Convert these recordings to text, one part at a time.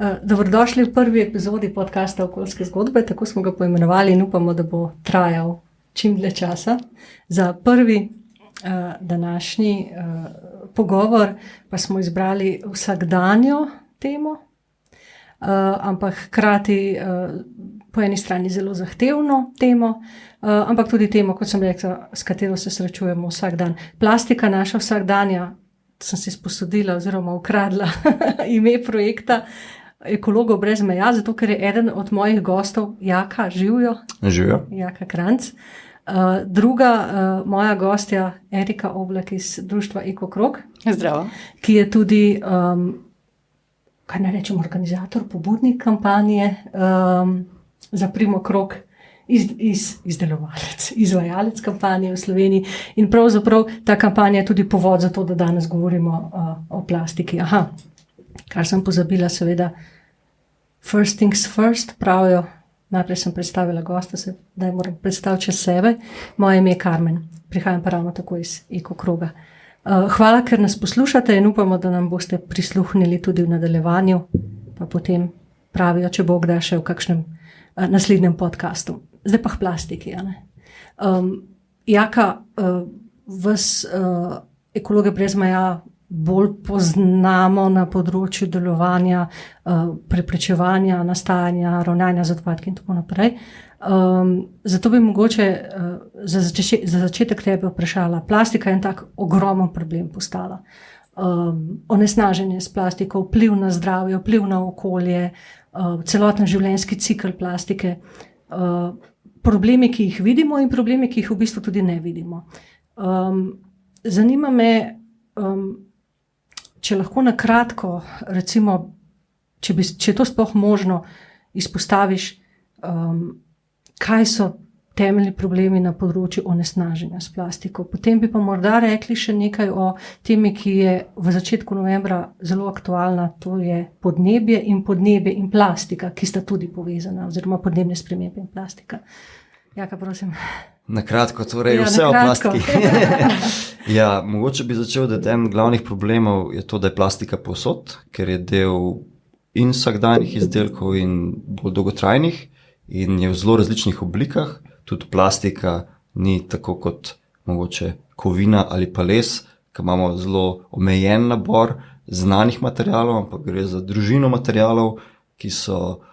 Dobrodošli v prvi epizodi podcasta Okoljske zgodbe, tako smo ga poimenovali in upamo, da bo trajal čim dlje časa. Za prvi današnji pogovor pa smo izbrali vsakdanjo temo, ampak hkrati po eni strani zelo zahtevno temo, ampak tudi temo, kot sem rekla, s katero se srečujemo vsak dan. Plastika naša vsakdanja, sem si sposodila oziroma ukradla ime projekta Ekologov brez meja, zato ker je eden od mojih gostov Jaka, živijo? Živijo. Jaka Kranjc. Druga moja gostja Erika Oblak iz društva Ekokrog. Zdravo. Ki je tudi, kaj naj rečem, organizator, pobudnik kampanje Zaprimo krog, izdelovalec, izvajalec kampanje v Sloveniji. In pravzaprav ta kampanja je tudi povod za to, da danes govorimo o plastiki. Aha, kar sem pozabila, seveda, first things first, pravijo. Najprej sem predstavila gosta, zdaj moram predstaviti čez sebe. Moje ime je Karmen, prihajam pa ravno tako iz Ekokroga. Hvala, ker nas poslušate in upamo, da nam boste prisluhnili tudi v nadaljevanju, pa potem pravijo, če bo kdaj še v kakšnem naslednjem podcastu. Zdaj pa k plastiki. Jaka, vas Ekologe brez meja bolj poznamo na področju delovanja, preprečevanja, nastajanja, ravnanja z odpadki in tako naprej. Zato bi mogoče za začetek tebe vprašala. Plastika je en tak ogromen problem postala. Onesnaženje s plastiko, vpliv na zdravje, vpliv na okolje, celoten življenjski cikel plastike, problemi, ki jih vidimo in problemi, ki jih v bistvu tudi ne vidimo. Zanima me, če lahko na kratko, recimo, če je to sploh možno, izpostaviš, kaj so temeljni problemi na področju onesnaženja s plastiko. Potem bi pa morda rekli še nekaj o temi, ki je v začetku novembra zelo aktualna, to je podnebje in plastika, ki sta tudi povezana, oziroma podnebne spremembe in plastika. Jaka, prosim. Na kratko, torej vse o plastiki. Ja, mogoče bi začel, da en glavnih problemov je to, da je plastika povsod, ker je del in vsakdanjih izdelkov in bolj dolgotrajnih in je v zelo različnih oblikah. Tudi plastika ni tako kot mogoče kovina ali pa les, ker imamo zelo omejen nabor znanih materialov, ampak gre za družino materialov, ki so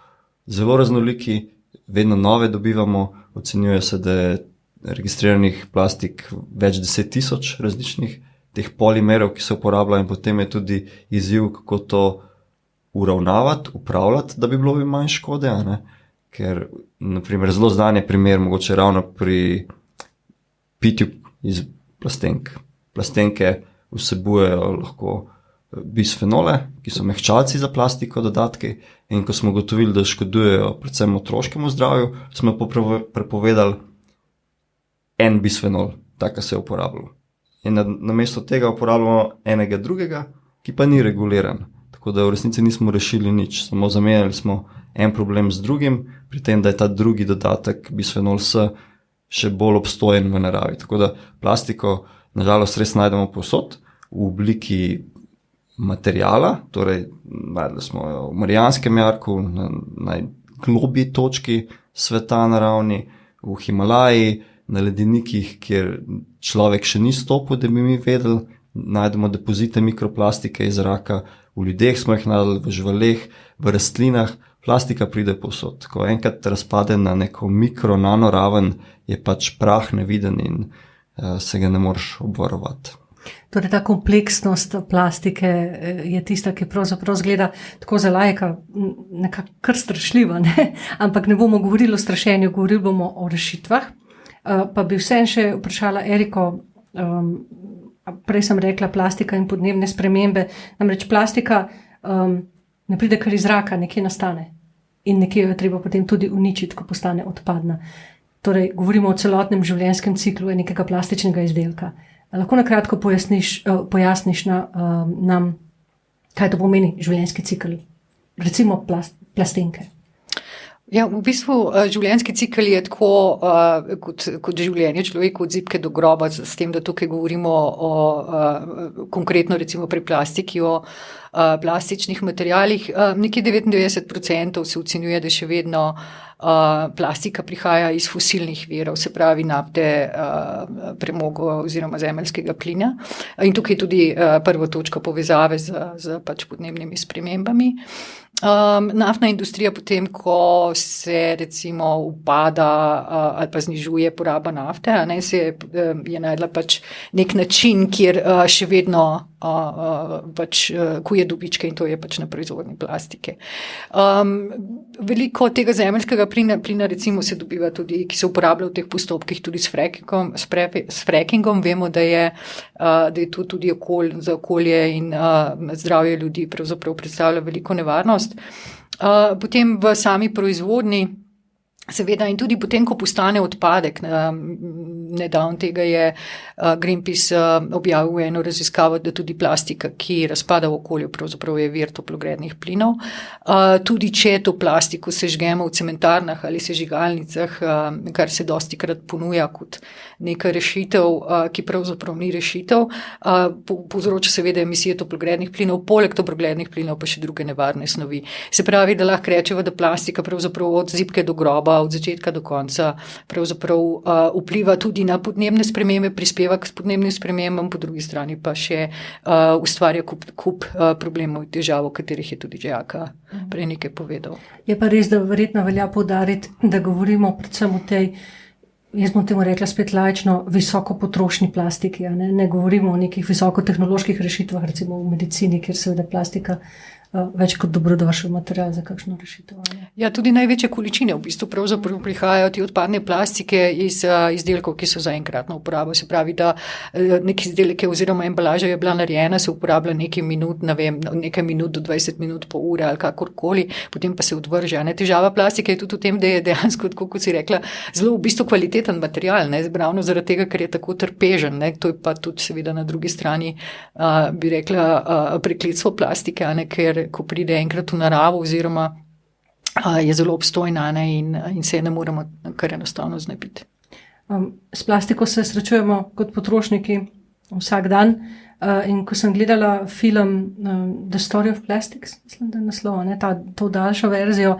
zelo raznoliki, vedno nove dobivamo, ocenjuje se, da je registriranih plastik več 10,000 različnih teh polimerov, ki se uporabljajo, in potem je tudi izziv, kako to uravnavati, upravljati, da bi bilo manj škode, ne? Ker, naprimer, zelo znan je primer, mogoče ravno pri pitju iz plastenk. Plastenke vsebujejo lahko bisfenole, ki so mehčalci za plastiko, dodatki, in ko smo ugotovili, da škodujejo predvsem otroškemu zdravju, smo prepovedali en bisfenol, tako se je uporabljal. In namesto tega uporabljamo enega drugega, ki pa ni reguliran. Tako da v resnici nismo rešili nič, samo zamenjali smo en problem z drugim, pri tem, da je ta drugi dodatek bisfenol S še bolj obstojen v naravi. Tako da plastiko nažalost res najdemo povsod v obliki materijala, torej najdeli smo jo v Marijanskem jarku, na najglobji točki sveta naravni, v Himalaji, na ledenikih, kjer človek še ni stopil, da bi mi vedeli, najdemo depozite mikroplastike iz zraka, v ljudeh smo jih najdeli, v živaleh, v rastlinah, plastika pride povsod. Ko enkrat razpade na neko mikro-nanoraven, je pač prah neviden in se ga ne moreš obvarovati. Torej, ta kompleksnost plastike je tista, ki pravzaprav zgleda tako za laika nekako kar strašljiva, ne? Ampak ne bomo govorili o strašenju, govorili bomo o rešitvah. Pa bi vseeno še vprašala Eriko, prej sem rekla plastika in podnebne spremembe, namreč plastika ne pride kar iz zraka, nekje nastane in nekje jo je treba potem tudi uničiti, ko postane odpadna. Torej, govorimo o celotnem življenjskem ciklu nekega plastičnega izdelka. Lahko na kratko pojasniš nam, kaj to pomeni življenjski cikel, recimo plastenke. Ja, v bistvu življenjski cikel je tako kot življenje človeka od zibke do groba, s tem, da tukaj govorimo o konkretno recimo pri plastiki o plastičnih materialih. Nekje 99% se ocenjuje, da še vedno plastika prihaja iz fosilnih virov, se pravi nafte, premoga oziroma zemeljskega plina. In tukaj je tudi prva točka povezave z pač podnebnimi spremembami. Naftna industrija potem, ko se recimo upada ali pa znižuje poraba nafte, je najdla pač nek način, kjer še vedno pač kuje dobičke, in to je pač na proizvodnji plastike. Veliko tega zemeljskega plina recimo se dobiva tudi, ki se uporablja v teh postopkih tudi s frackingom. Vemo, da je to tudi za okolje in zdravje ljudi pravzaprav predstavlja veliko nevarnost. Potem v sami proizvodnji, seveda, in tudi potem, ko postane odpadek, nedavno tega je Greenpeace objavil eno raziskavo, da tudi plastika, ki razpada v okolju, pravzaprav je vir toplogrednih plinov. Tudi če to plastiko sežgemo v cementarnah ali sežigalnicah, kar se dostikrat ponuja kot neka rešitev, ki pravzaprav ni rešitev, povzroča seveda emisije toplogrednih plinov, poleg toplogrednih plinov pa še druge nevarne snovi. Se pravi, da lahko rečemo, da plastika pravzaprav od zibke do groba, od začetka do konca pravzaprav vpliva tudi na podnebne spremembe, prispeva k podnebnim spremembam, po drugi strani pa še ustvarja kup problemov in težav, o katerih je tudi Jaka prej nekaj povedal. Je pa res, da verjetno velja poudariti, da govorimo predvsem o tej, jaz bom temu rekla spet laično, visoko potrošni plastiki. Ne govorimo o nekih visokotehnoloških rešitvah, recimo v medicini, kjer seveda plastika več kot dobrodošel material za kakšno rešitev. Ja, tudi največje količine v bistvu pravzaprav prihajajo te odpadne plastike iz izdelkov, ki so za enkratno uporabo. Se pravi, da nek izdelek oziroma embalaža je bila narejena, se uporablja nekaj minut, nekaj minut do 20 minut po ure ali kakorkoli, potem pa se odvrže. Težava plastike je tudi v tem, da je dejansko, tako kot si rekla, zelo v bistvu kvaliteten material, ravno zaradi tega, ker je tako trpežen. To je pa tudi seveda na drugi strani, bi rekla, prekletstvo plastike, ker ko pride enkrat v naravo oziroma je zelo obstojna in se ne moremo kar enostavno znebiti. S plastiko se srečujemo kot potrošniki vsak dan in ko sem gledala film The Story of Plastics, mislim, da je naslov, to daljšo verzijo,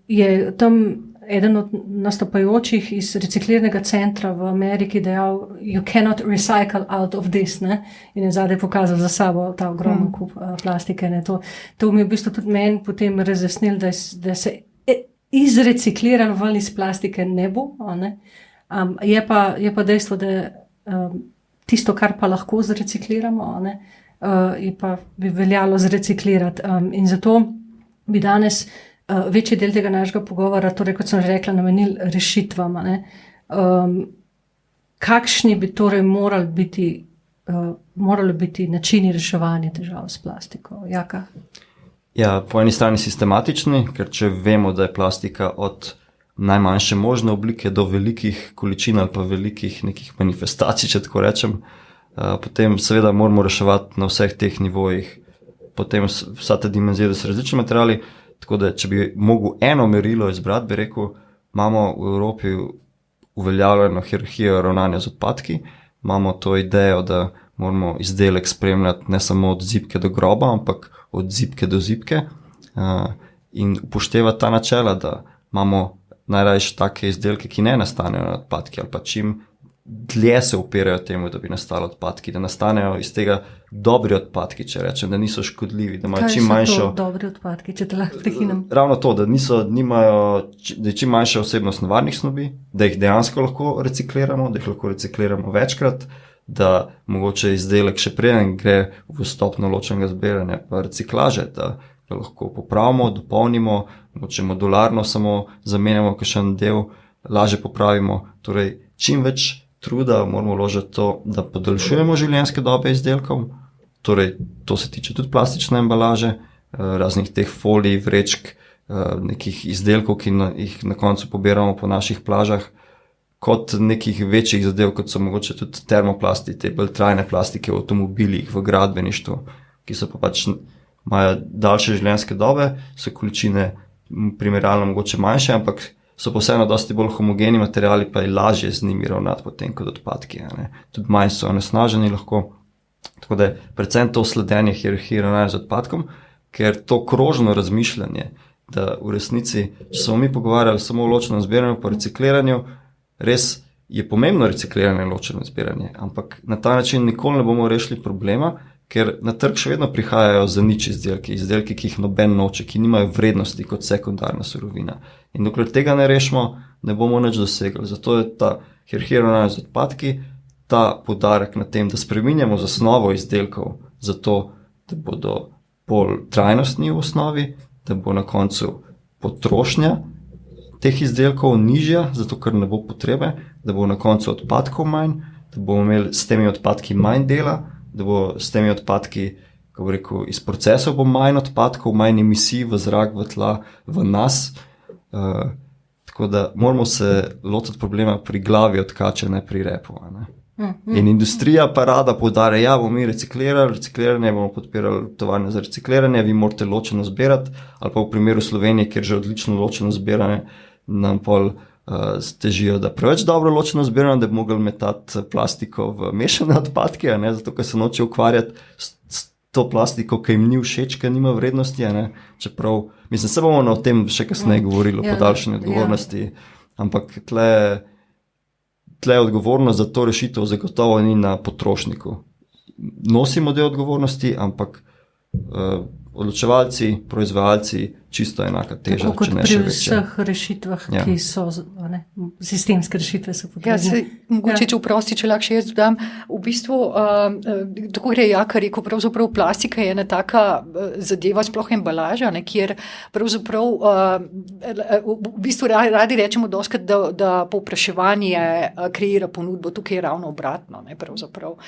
je tam eden od nastopajočih iz reciklirnega centra v Ameriki dejal, you cannot recycle out of this, in je zadaj pokazal za sabo ta ogromen kup plastike. To mi je v bistvu tudi meni potem razjasnil, da se izrecikliralo ven iz plastike ne bo. Je pa dejstvo, da tisto, kar pa lahko zrecikliramo, bi veljalo zreciklirati. In zato bi danes večji del tega našega pogovora, torej kot sem že rekla, namenili rešitvam. Kakšni bi torej morali biti načini reševanja težav s plastiko? Jaka? Ja, po eni strani sistematični, ker če vemo, da je plastika od najmanjše možne oblike do velikih količin ali pa velikih nekih manifestacij, če tako rečem, potem seveda moramo reševati na vseh teh nivojih, potem vsa ta dimenzija, da so različni materiali. Tako da, če bi mogel eno merilo izbrati, bi rekel, imamo v Evropi uveljavljeno hierarhijo ravnanja z odpadki, imamo to idejo, da moramo izdelek spremljati ne samo od zibke do groba, ampak od zibke do zibke in upoštevati ta načela, da imamo najrajši take izdelke, ki ne nastanejo na odpadki ali pa čim dlje se upirajo temu, da bi nastali odpadki, da nastanejo iz tega dobri odpadki, če rečem, da niso škodljivi, da imajo čim manjšo... Kaj so to dobri odpadki, če te lahko prekinem? Ravno to, da je čim manjša vsebnost nevarnih snovi, da jih dejansko lahko recikliramo, da jih lahko recikliramo večkrat, da mogoče izdelek še preden gre v stopnjo ločenega zbiranja pa reciklaže, da ga lahko popravimo, dopolnimo, mogoče modularno samo zamenjamo kakšen del, lažje popravimo, torej čim več truda moramo vložiti to, da podaljšujemo življenjske dobe izdelkov, torej to se tiče tudi plastične embalaže, raznih teh folij, vrečk, nekih izdelkov, ki jih na koncu pobiramo po naših plažah, kot nekih večjih zadev, kot so mogoče tudi termoplasti, te bolj trajne plastike v avtomobilih, v gradbeništvu, ki so pa pač imajo daljše življenjske dobe, so količine primerjalno mogoče manjše, ampak so pa vseeno dosti bolj homogeni materiali, pa je lažje z njimi ravnati potem kot odpadki. Tudi manj so onesnaženi lahko, Tako da je predvsem to sledenje hierarhiji ravnanja z odpadkom, ker to krožno razmišljanje, da v resnici, če smo mi pogovarjali samo o ločenem zbiranju pa recikliranju, res je pomembno recikliranje in ločeno zbiranje, ampak na ta način nikoli ne bomo rešili problema, ker na trg še vedno prihajajo za nič izdelki, ki jih noben noče, ki nimajo vrednosti kot sekundarna surovina. In dokler tega ne rešimo, ne bomo nič dosegli. Zato je ta hierarhija ravnanja z odpadki, ta poudarek na tem, da spreminjamo zasnovo izdelkov zato, da bodo bolj trajnostni v osnovi, da bo na koncu potrošnja teh izdelkov nižja, zato ker ne bo potrebe, da bo na koncu odpadkov manj, da bomo imeli s temi odpadki manj dela, da bo s temi odpadki, kako bi rekel, iz procesov bo manj odpadkov, manj emisij v zrak, v tla, v nas. Tako da moramo se lotiti problema pri glavi odkače, ne pri repu. Ne? In industrija pa rada poudarja, ja, bomo mi recikliranje, bomo podpirali tovarne za recikliranje, vi morate ločeno zbirati, ali pa v primeru Slovenije, kjer že odlično ločeno zbiranje, nam pol težijo, da preveč dobro ločeno zbiranje, da bi mogli metati plastiko v mešane odpadke, ne? Zato, ker se noče ukvarjati s to plastiko, ki jim ni všeč, ki nima vrednosti, ne? Čeprav, mislim, se bomo o tem še kasneje govorili, o podaljšanju odgovornosti, ampak tle odgovornost za to rešitev zagotovo ni na potrošniku. Nosimo del odgovornosti, ampak odločevalci, proizvajalci, čisto enaka teža, tako kot če ne pri še večja. vseh rešitvah, ki so, sistemske rešitve so potrebne. Mogoče, če vprosti, če lahko še jaz dodam, v bistvu, tako gre Jaka rekel, pravzaprav plastika je ena taka zadeva, sploh embalaža, ne, kjer pravzaprav v bistvu radi rečemo doskrat, da povpraševanje kreira ponudbo, tukaj je ravno obratno, ne, pravzaprav.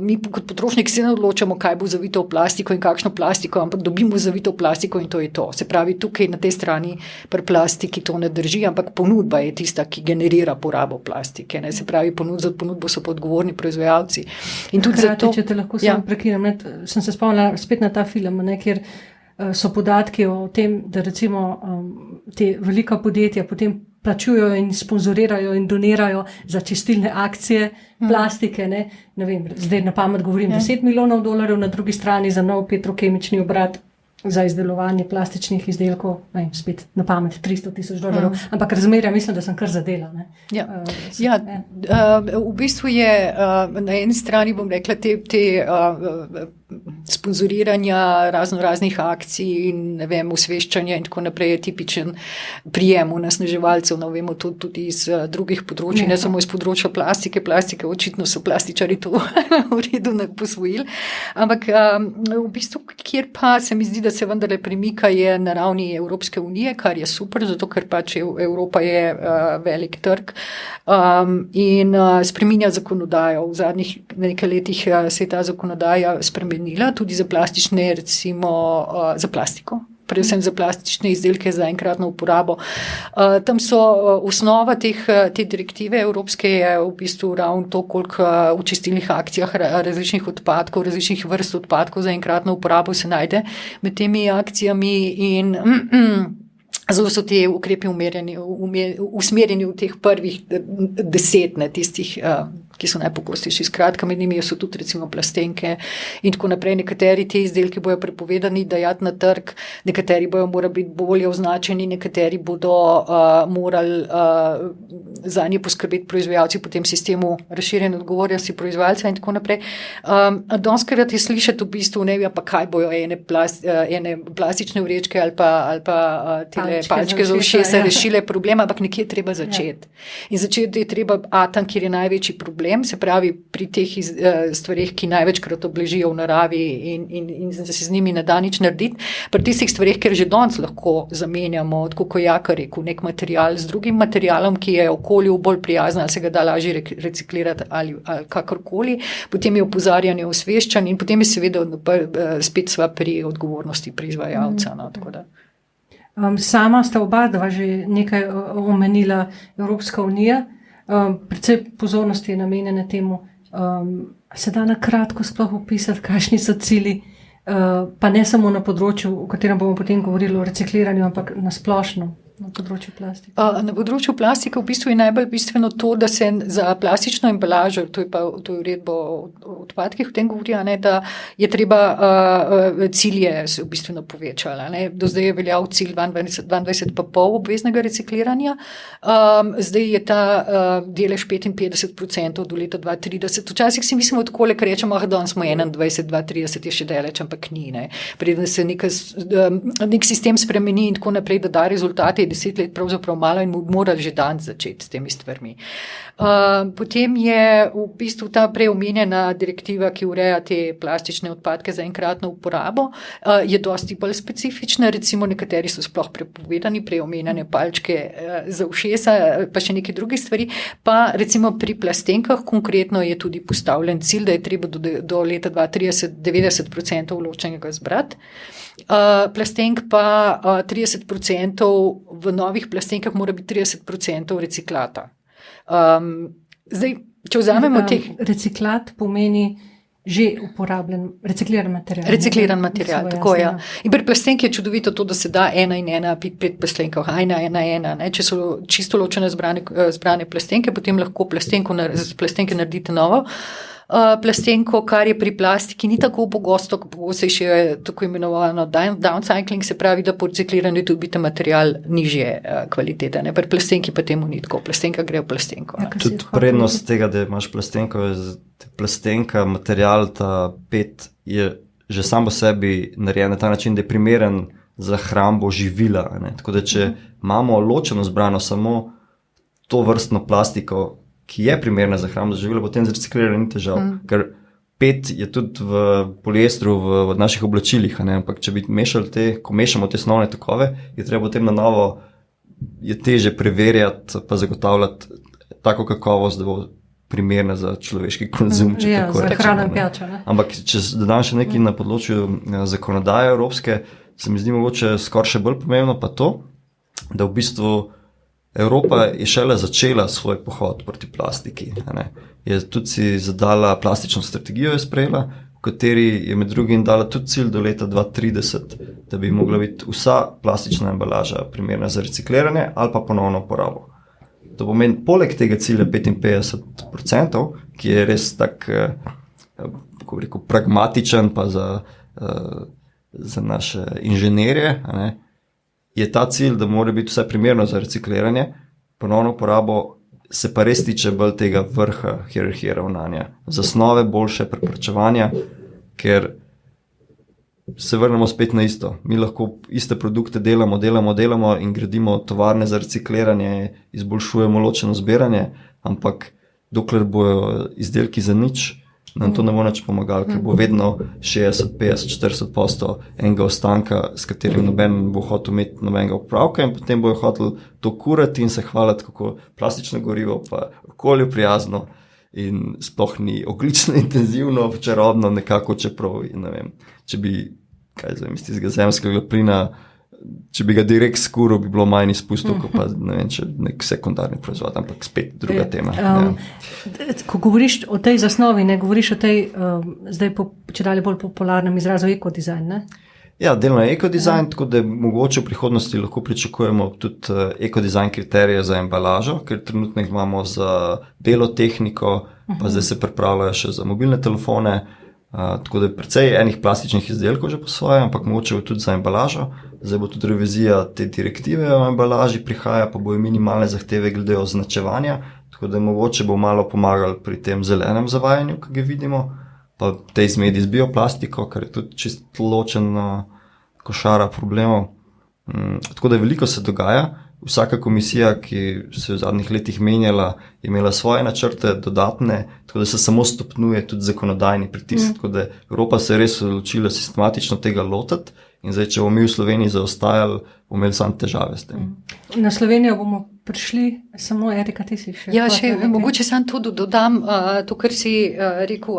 Mi kot potrošniki se ne odločamo, kaj bo zavito v plastiko in kakšno plastiko, ampak dobimo zavito v plastiko in to je to. Se pravi, tukaj na tej strani pri plastiki to ne drži, ampak ponudba je tista, ki generira porabo plastike. Ne? Se pravi, za ponudbo so pa odgovorni proizvajalci. In tudi zato, če te lahko samo prekinem, sem se spomnila spet na ta film, ne, kjer so podatki o tem, da recimo te velika podjetja potem plačujejo in sponzorirajo in donirajo za čistilne akcije plastike, ne vem, zdaj na pamet govorim, $10 milijonov, na drugi strani za nov petrokemični obrat za izdelovanje plastičnih izdelkov, spet na pamet $300,000, ampak razmerja mislim, da sem kar zadela. Ne? V bistvu je na eni strani, bom rekla, te sponzoriranja raznih akcij in ne vem, osveščanja in tako naprej je tipičen prijem onesnaževalcev, vemo to tudi iz drugih področij, ne samo iz področja plastike, očitno so plastičari to v redu posvojili, ampak v bistvu, kjer pa se mi zdi, da se vendarle premika je na ravni Evropske unije, kar je super, zato ker pač Evropa je velik trg in spreminja zakonodajo. V zadnjih nekaj letih se je ta zakonodaja spremenila, tudi za plastične, recimo za plastiko, predvsem za plastične izdelke za enkratno uporabo. Tam so osnova te direktive evropske je v bistvu ravno to, koliko v čistilnih akcijah različnih odpadkov, različnih vrst odpadkov za enkratno uporabo se najde med temi akcijami in zelo so te ukrepi usmerjeni v teh prvih 10, tistih, ki so najpogostejši. Skratka, med njimi so tudi recimo plastenke in tako naprej. Nekateri te izdelki bojo prepovedani dajati na trg, nekateri bojo morali biti bolje označeni, nekateri bodo morali za nje poskrbeti proizvajalci po tem sistemu razširjene odgovornosti proizvajalca in tako naprej. Danes je slišati v bistvu, ne vem, pa kaj bojo ene plastične vrečke ali pa tele palčke za ušesa rešile problema, ampak nekje je treba začeti. In začeti je treba tam, kjer je največji problem, se pravi pri teh stvareh, ki največkrat obležijo v naravi in se z njimi ne da nič narediti, pri tistih stvareh, ker že danes lahko zamenjamo, tako kot Jaka rekel, nek material z drugim materialom, ki je okolju bolj prijazen, ali se ga da lažje reciklirati ali kakorkoli, potem je opozarjanje, osveščanje in potem je seveda spet sva pri odgovornosti proizvajalca. Tako da. Sama sta oba dva že nekaj omenila Evropska unija, predvsej pozornosti je namenjene temu. Se da na kratko sploh opisati, kakšni so cilji, pa ne samo na področju, o katerem bomo potem govorili o recikliranju, ampak na splošno. na področju plastike? Na področju plastike v bistvu je najbolj bistveno to, da se za plastično embalažo, to je uredba o odpadkih, v tem govori, da je treba cilje se v bistvu povečala. Do zdaj je veljal cilj 22,5% obveznega recikliranja, zdaj je ta delež 55% do leta 2030. Včasih si mislimo takole, ker rečemo, danes smo 21, 2030 je še daleč, ampak ni. Preden se nek sistem spremeni in tako naprej, da da rezultate, 10 let pravzaprav malo in mora že danes začeti s temi stvarmi. Potem je v bistvu ta preomenjena direktiva, ki ureja te plastične odpadke za enkratno uporabo, je dosti bolj specifična, recimo nekateri so sploh prepovedani, preomenjene palčke za ušesa, pa še neke druge stvari, pa recimo pri plastenkah konkretno je tudi postavljen cilj, da je treba do leta 2030 90% vločenega zbrati. Plastenk pa 30%, v novih plastenkah mora biti 30% reciklata. Zdaj, če vzamemo teh... Reciklat pomeni že uporabljen, recikliran material. Recikliran material, tako je. Ja. In pri plastenki je čudovito to, da se da 1 in 1 pri plastenkah, 1. Če so čisto ločene zbrane plastenke, potem lahko plastenke naredite novo. Plastenko, kar je pri plastiki, ni tako pogosto, pogosto je še tako imenovano downcycling, se pravi, da po recikliranju dobite material nižje kvalitete. Pri plastenki pa temu ni tako. Plastenka gre v plastenko. Tudi prednost tega, da imaš plastenko, je plastenka, material, ta PET je že sam po sebi narejen na ta način, da je primeren za hrambo živila. Tako da, če imamo ločeno zbrano samo to vrstno plastiko, ki je primerna za hrambo živila, potem z recikliranjem ni težav. Ker PET je tudi v poliestru, v naših oblačilih, ampak če bi mešali ko mešamo te snovne tokove, je treba potem na novo je teže preverjati pa zagotavljati tako kakovost, da bo primerna za človeški konzum. Ja, za hrano in pijačo. Ampak če dodam še nekaj na področju zakonodaje evropske, se mi zdi mogoče skoraj še bolj pomembno pa to, da v bistvu Evropa je šele začela svoj pohod proti plastiki. Je tudi si zadala plastično strategijo, je sprejela, v kateri je med drugim dala tudi cilj do leta 2030, da bi mogla biti vsa plastična embalaža primerna za recikliranje ali pa ponovno uporabo. To pomeni, poleg tega cilja 55%, ki je res tak, kako bi rekel, pragmatičen pa za naše inženirje, je ta cilj, da mora biti vse primerno za recikliranje, ponovno uporabo se pa res tiče bolj tega vrha hierarhije ravnanja. Zasnove boljše preprečevanja, ker se vrnemo spet na isto. Mi lahko iste produkte delamo in gradimo tovarne za recikliranje, izboljšujemo ločeno zbiranje, ampak dokler bojo izdelki za nič, nam to ne bo nič pomagalo, ker bo vedno 60, 50, 40% enega ostanka, s katerim noben bo hotel imeti nobenega opravka in potem bojo hotel to kurati in se hvaliti, kako plastično gorivo pa okolju prijazno in sploh ni oglično intenzivno, čarobno nekako, čeprav, ne vem, če bi, iz tistega zemljskega plina, če bi ga direkt skuril, bi bilo manj izpustov, kot pa nek sekundarni proizvod, ampak spet druga tema. Ko govoriš o tej zasnovi, ne govoriš o tej, zdaj čedalje bolj popularnem izrazu ekodizajn, ne? Ja, delno je ekodizajn, tako da mogoče v prihodnosti lahko pričakujemo tudi ekodizajn kriterije za embalažo, ker trenutno jih imamo za belo tehniko, pa zdaj se pripravljajo še za mobilne telefone, tako da je precej enih plastičnih izdelkov že po svoje, ampak mogoče tudi za embalažo. Zdaj bo tudi revizija te direktive o embalaži prihaja, pa bojo minimalne zahteve glede označevanja, tako da mogoče bo malo pomagal pri tem zelenem zavajanju, ki ga vidimo, pa tej zmedi z bioplastiko, kar je tudi čisto ločen košara problemov. Tako da veliko se dogaja. Vsaka komisija, ki se je v zadnjih letih menjala, je imela svoje načrte dodatne, tako da se samo stopnjuje tudi zakonodajni pritisk. Tako da Evropa se je res odločila sistematično tega lotiti in zdaj, če bomo mi v Sloveniji zaostajali, bomo imeli samo težave s tem. Na Slovenijo bomo prišli, samo Erika, ti si še. Ja, mogoče samo to dodam, to, kar si rekel,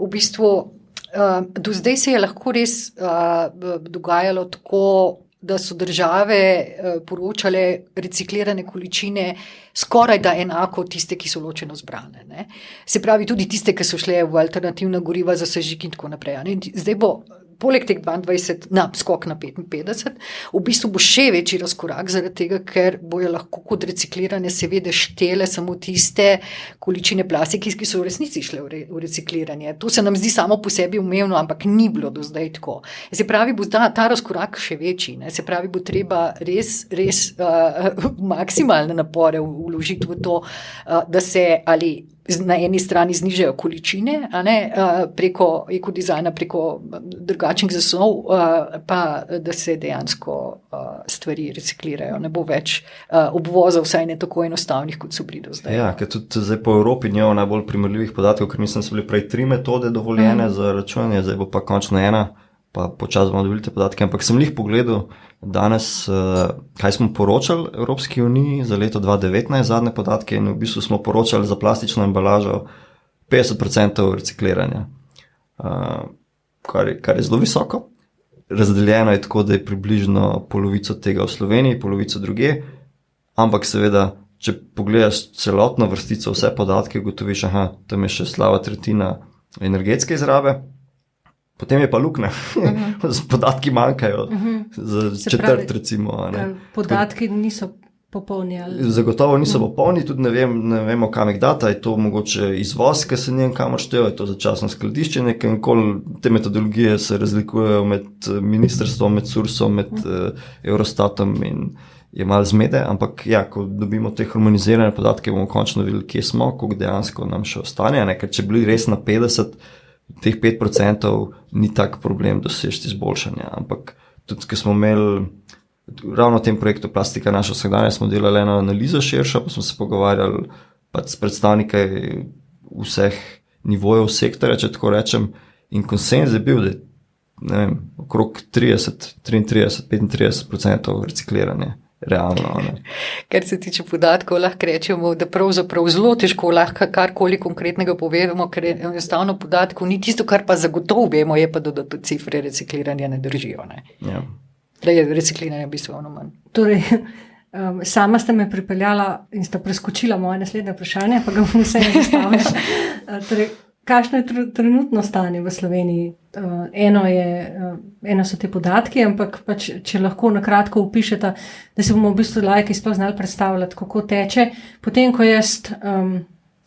v bistvu do zdaj se je lahko res dogajalo tako, da so države poročale reciklirane količine skoraj da enako tiste, ki so ločeno zbrane. Se pravi, tudi tiste, ki so šle v alternativna goriva za sežig in tako naprej. Zdaj bo poleg teh 22 na skok na 55, v bistvu bo še večji razkorak zaradi tega, ker bojo lahko kot reciklirane seveda štele samo tiste količine plastike, ki so v resnici šle v recikliranje. To se nam zdi samo po sebi umevno, ampak ni bilo do zdaj tako. Se pravi, bo ta razkorak še večji. Ne? Se pravi, bo treba res maksimalne napore vložiti v to, da se ali na eni strani znižajo količine, a ne, preko ekodizajna, preko drugačnih zasnov, pa da se dejansko stvari reciklirajo. Ne bo več obvoza, vsaj ne tako enostavnih, kot so bili do zdaj. Ja, ker tudi zdaj po Evropi nijo najbolj primerljivih podatkov, ker mislim, so bili prej 3 metode dovoljene za računanje, zdaj bo pa končno ena, pa počas bomo dobili te podatke, ampak sem jih pogledal danes, kaj smo poročali Evropski uniji za leto 2019, zadnje podatke, in v bistvu smo poročali za plastično embalažo 50% recikliranja, kar je zelo visoko. Razdeljeno je tako, da je približno polovico tega v Sloveniji, polovico drugje, ampak seveda, če pogledaš celotno vrstico, vse podatke, gotoviš, tam je še slaba tretjina energetske izrabe, potem je pa luknja, podatki manjkajo, za četrt recimo. Podatki niso popolni. Zagotovo niso popolni, tudi ne vemo, kam jih data, je to mogoče izvoz, ki se njem kamor štejo, je to začasno skladiščenje, te metodologije se razlikujejo med ministrstvom, med SURS-om, med Eurostatom in je malo zmede, ampak ja, ko dobimo te harmonizirane podatke, bomo končno videli, kje smo, koliko dejansko nam še ostane, ker če bili res na 50%, teh 5% ni tak problem dosežiti izboljšanja, ampak tudi, ko smo imeli ravno v tem projektu Plastika naša vsakdanja, smo delali eno analizo širšo, pa smo se pogovarjali s predstavniki vseh nivojev sektorja, če tako rečem, in konsenz je bil, da je okrog 33-35% recikliranje. Realno. Kar se tiče podatkov, lahko rečemo, da pravzaprav zelo težko lahko karkoli konkretnega povemo, ker enostavno podatkov ni tisto, kar pa zagotovo vemo, je pa, da cifre recikliranja ne držijo. Ne? Ja. Da je recikliranje bistveno manj. Torej, sama ste me pripeljala in ste preskočila moje naslednje vprašanje, pa ga bom vseeno zastavila. Torej, kakšno je trenutno stanje v Sloveniji? Eno so te podatki, ampak pač, če lahko na kratko opišete, da se bomo v bistvu laiki sploh znali predstavljati, kako teče. Potem, ko jaz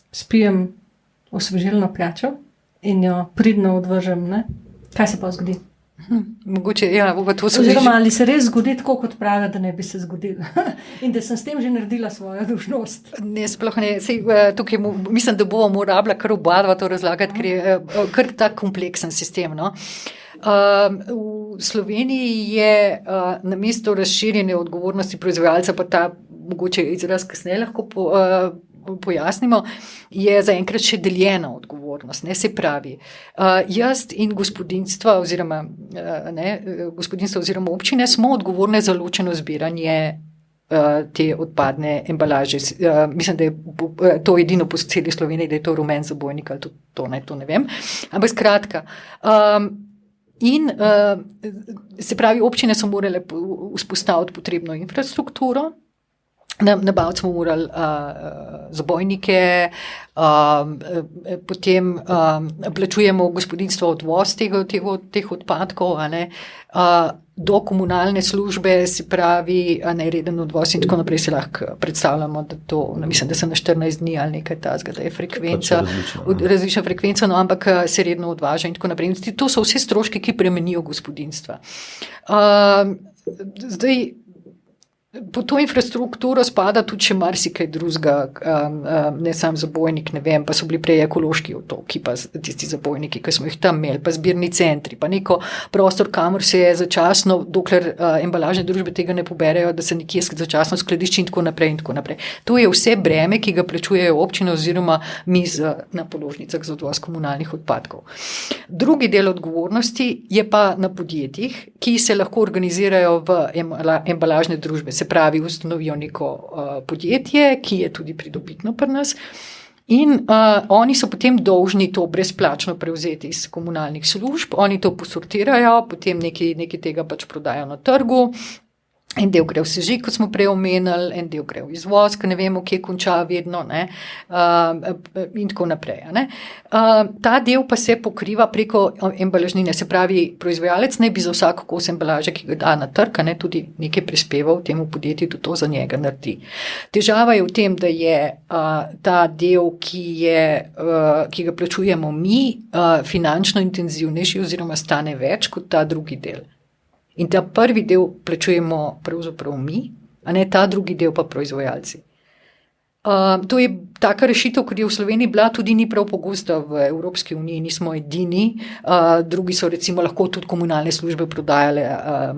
spijem osvežilno pijačo in jo pridno odvržem, ne? Kaj se pa zgodi? Mogoče, ja, to so oziroma, ali se res zgodi tako, kot pravi, da ne bi se zgodilo. In da sem s tem že naredila svojo dolžnost. Ne, sploh ne. Tukaj mislim, da bomo morala kar oba to razlagati, ker je kar tak kompleksen sistem. No? V Sloveniji je namesto razširjene odgovornosti proizvajalca, pa ta mogoče izraz kasneje lahko pojasnimo, je zaenkrat še deljena odgovornost. Ne? Se pravi, jaz in gospodinjstva oziroma občine smo odgovorne za ločeno zbiranje te odpadne embalaže. Mislim, da je to edino po celi Sloveniji, da je to rumen zabojnik ali to ne vem. Ampak skratka, se pravi, občine so morale vzpostaviti potrebno infrastrukturo, nabaviti smo morali zabojnike, potem plačujemo gospodinjstvo odvoz teh odpadkov, do komunalne službe, se pravi nereden odvoz in tako naprej. Se lahko predstavljamo, da to, mislim, da se na 14 dni ali nekaj tazga, da je frekvenca, različna frekvenca, no, ampak se redno odvaža in tako naprej. To so vse stroški, ki bremenijo gospodinjstva. Zdaj, po to infrastrukturo spada tudi še marsikaj drugega, ne sam zabojnik, ne vem, pa so bili prej ekološki otoki, pa tisti zabojniki, ki smo jih tam imeli, pa zbirni centri, pa neko prostor, kamor se je začasno, dokler embalažne družbe tega ne poberejo, da se nekje začasno skladišči in tako naprej in tako naprej. To je vse breme, ki ga plačujejo občine oziroma mi na položnicah za odvoz komunalnih odpadkov. Drugi del odgovornosti je pa na podjetjih, ki se lahko organizirajo v embalažne družbe. Se pravi, ustanovijo neko podjetje, ki je tudi pridobitno pri nas, in oni so potem dolžni to brezplačno prevzeti iz komunalnih služb, oni to posortirajo, potem nekaj tega pač prodajo na trgu, En del gre v sežig, kot smo prej omenili, en del gre v izvoz, ker ne vemo, kje konča vedno, in tako naprej. Ta del pa se pokriva preko embalažnine, se pravi, proizvajalec ne bi za vsako kos embalaže, ki ga da na trg, tudi nekaj prispeval temu podjetju, da to za njega naredi. Težava je v tem, da je ta del, ki ga plačujemo mi, finančno intenzivnejši oziroma stane več kot ta drugi del. In ta prvi del plačujemo pravzaprav mi, a ne ta drugi del pa proizvajalci. To je taka rešitev, ker je v Sloveniji bila, tudi ni prav pogosta v Evropski uniji, nismo edini. Drugi so recimo lahko tudi komunalne službe prodajale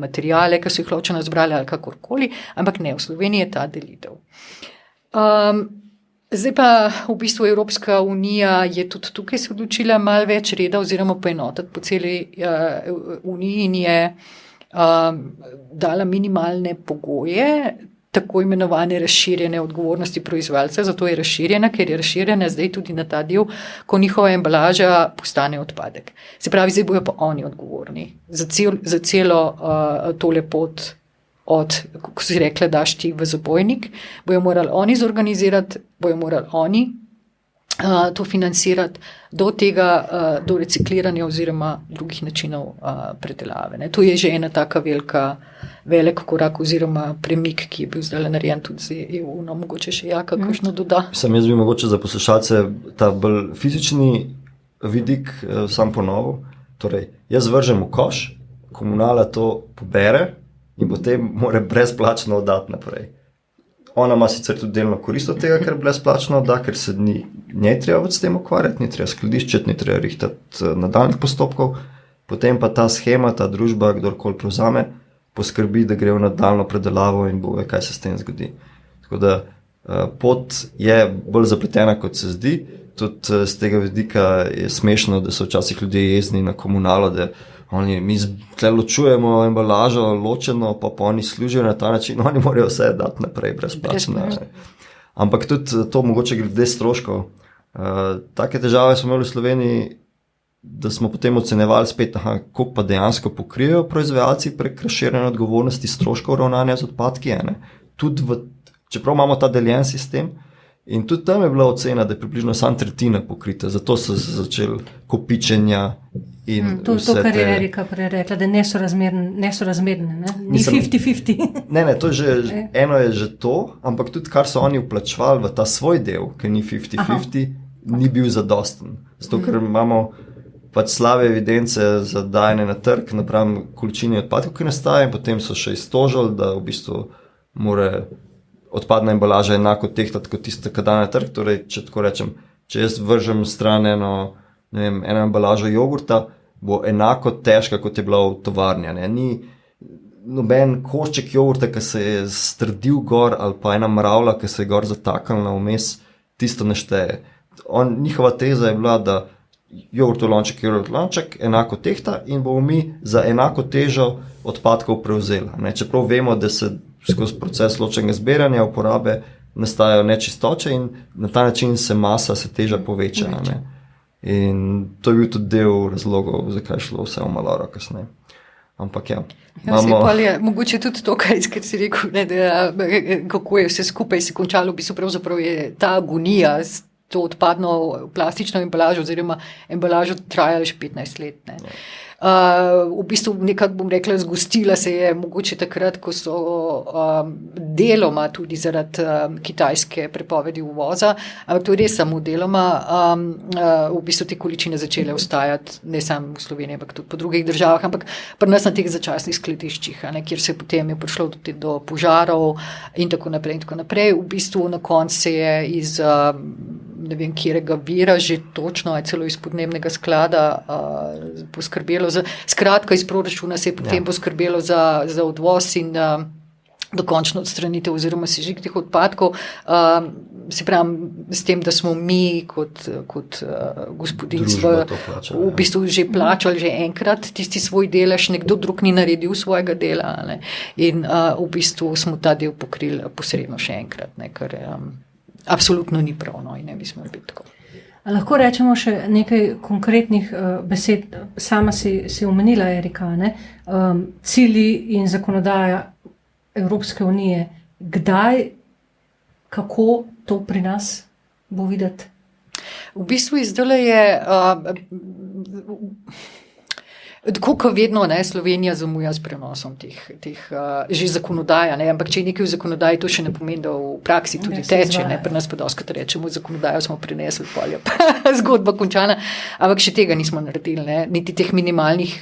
materijale, ki so jih ločeno zbrali ali kakorkoli, ampak ne, v Sloveniji je ta delitev. Zdaj pa v bistvu Evropska unija je tudi tukaj se odločila malo več reda oziroma poenotiti po celi uniji in je dala minimalne pogoje, tako imenovane razširjene odgovornosti proizvajalca, zato je razširjena, ker je razširjena zdaj tudi na ta del, ko njihova embalaža postane odpadek. Se pravi, zdaj bojo pa oni odgovorni za celo tole pot od, ko si rekla, daš ti v zabojnik, bojo morali oni zorganizirati, bojo morali oni to financirati do tega, do recikliranja oziroma drugih načinov predelave. To je že ena taka velik korak oziroma premik, ki je bil zdaj narejen tudi z EU, mogoče še kakšno doda. Jaz bi mogoče za poslušalce ta bolj fizični vidik sam ponovil. Torej, jaz vržem v koš, komunala to pobere in potem mora brezplačno oddati naprej. Ona ima sicer tudi delno korist od tega, ker brezplačno odda, ker se njej treba s tem ukvarjati, ni treba skladiščiti, ni treba rihtati nadaljnjih postopkov, potem pa ta shema, ta družba, kdorkoli prevzame, poskrbi, da gre v nadaljnjo predelavo in bo ve, kaj se s tem zgodi. Tako da pot je bolj zapletena, kot se zdi. Tudi z tega vidika je smešno, da so včasih ljudje jezni na komunalo, da mi tle ločujemo embalažo ločeno, pa oni služijo na ta način, oni morajo vse dati naprej brezplačno. Ampak tudi to mogoče glede stroškov. Take težave smo imeli v Sloveniji, da smo potem ocenjevali spet, koliko pa dejansko pokrijejo proizvajalci prek razširjene odgovornosti stroškov ravnanja z odpadki. Čeprav imamo ta deljen sistem, in tudi tam je bila ocena, da je približno samo tretjina pokrita, zato so začeli kopičenja in to, kar je Erika prej rekla, da je nesorazmerne, ne? Ni 50-50. Ne, to je že, eno je že to, ampak tudi kar so oni vplačevali v ta svoj del, ki ni 50-50, ni bil zadosten. Zato, ker imamo pač slabe evidence za dajanje na trg, napram količini odpadkov, ki nastaja, in potem so še iztožili, da v bistvu mora odpadna embalaža enako tehtati kot tista, ki da na trg. Torej, če tako rečem, če jaz vržem stran eno embalažo jogurta, bo enako težka, kot je bila v tovarni. Ni noben košček jogurta, ki se je strdil gor, ali pa ena mravlja, ki se je gor zataknila vmes, tisto ne šteje. Njihova teza je bila, da jogurtov lonček enako tehta in bomo mi za enako težo odpadkov prevzeli. Čeprav vemo, da se skozi proces ločenega zbiranja, uporabe nastajajo nečistoče in na ta način se masa, se teža poveča. In to je bil tudi del razlogov, zakaj je šlo vse v maloro kasneje. Ampak mogoče tudi to, kar si rekel, kako je vse skupaj se končalo, v bistvu pravzaprav je ta agonija s to odpadno plastično embalažo oziroma embalažo trajala že 15 let. V bistvu nekako bom rekla, zgostila se je mogoče takrat, ko so deloma tudi zaradi kitajske prepovedi uvoza, ampak to je res samo deloma, v bistvu te količine začele ostajati, ne samo v Sloveniji, ampak tudi po drugih državah, ampak pri nas na teh začasnih skladiščih, kjer se potem je prišlo do požarov in tako naprej in tako naprej. V bistvu na koncu se je iz ne vem, kjerega vira, že točno, celo iz podnebnega sklada poskrbelo skratka iz proračuna se je potem poskrbelo za odvoz in dokončno odstranitev oziroma sežig teh odpadkov. Se pravi, s tem, da smo mi kot gospodinjstvo v bistvu že plačali že enkrat tisti svoj delež, nekdo drug ni naredil svojega dela, in v bistvu smo ta del pokrili posredno še enkrat, kar absolutno ni prav, in ne bi smelo biti tako. Lahko rečemo še nekaj konkretnih besed. Sama si omenila, Erika, cilji in zakonodaja Evropske unije. Kdaj, kako to pri nas bo videti? V bistvu izdole je, tako kot vedno, ne, Slovenija zamuja s prenosom teh že zakonodaja, ne, ampak če je nekaj v zakonodaji, to še ne pomeni, da v praksi tudi teče, ne, pri nas pa doskrat rečemo, zakonodajo smo prinesli, polje, zgodba končana, ampak še tega nismo naredili, ne, niti teh minimalnih